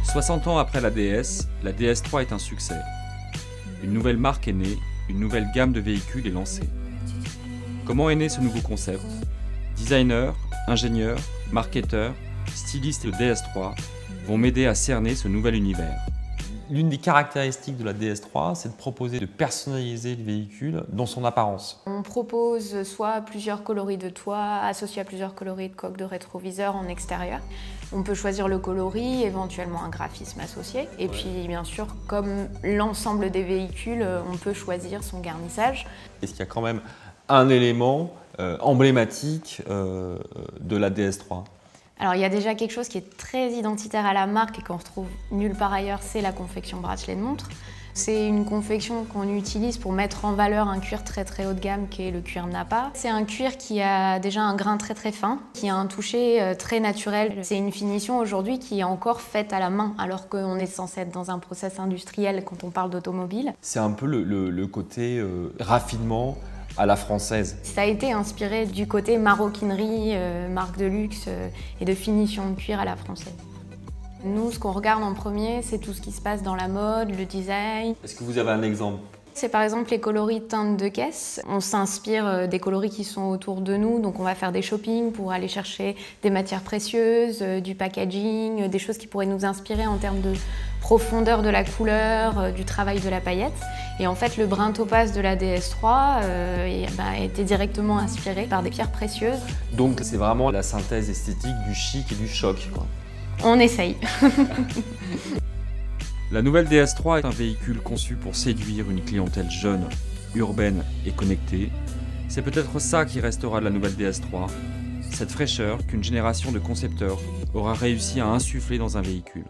60 ans après la DS, la DS3 est un succès. Une nouvelle marque est née, une nouvelle gamme de véhicules est lancée. Comment est né ce nouveau concept? Designers, ingénieurs, marketeurs, stylistes de DS3 vont m'aider à cerner ce nouvel univers. L'une des caractéristiques de la DS3, c'est de proposer de personnaliser le véhicule dans son apparence. On propose soit plusieurs coloris de toit associés à plusieurs coloris de coque de rétroviseur en extérieur. On peut choisir le coloris, éventuellement un graphisme associé. Et puis bien sûr, comme l'ensemble des véhicules, on peut choisir son garnissage. Est-ce qu'il y a quand même un élément emblématique de la DS3? Alors il y a déjà quelque chose qui est très identitaire à la marque et qu'on retrouve nulle part ailleurs, c'est la confection bracelet de montre. C'est une confection qu'on utilise pour mettre en valeur un cuir très haut de gamme qui est le cuir Nappa. C'est un cuir qui a déjà un grain très fin, qui a un toucher très naturel. C'est une finition aujourd'hui qui est encore faite à la main alors qu'on est censé être dans un process industriel quand on parle d'automobile. C'est un peu le côté raffinement à la française. Ça a été inspiré du côté maroquinerie, marque de luxe et de finition de cuir à la française. Nous, ce qu'on regarde en premier, c'est tout ce qui se passe dans la mode, le design. Est-ce que vous avez un exemple? C'est par exemple les coloris teintes de caisse. On s'inspire des coloris qui sont autour de nous, donc on va faire des shoppings pour aller chercher des matières précieuses, du packaging, des choses qui pourraient nous inspirer en termes de profondeur de la couleur, du travail de la paillette. Et en fait, le brin topaze de la DS3 a été directement inspiré par des pierres précieuses. Donc c'est vraiment la synthèse esthétique du chic et du choc, quoi. On essaye. La nouvelle DS3 est un véhicule conçu pour séduire une clientèle jeune, urbaine et connectée. C'est peut-être ça qui restera de la nouvelle DS3, cette fraîcheur qu'une génération de concepteurs aura réussi à insuffler dans un véhicule.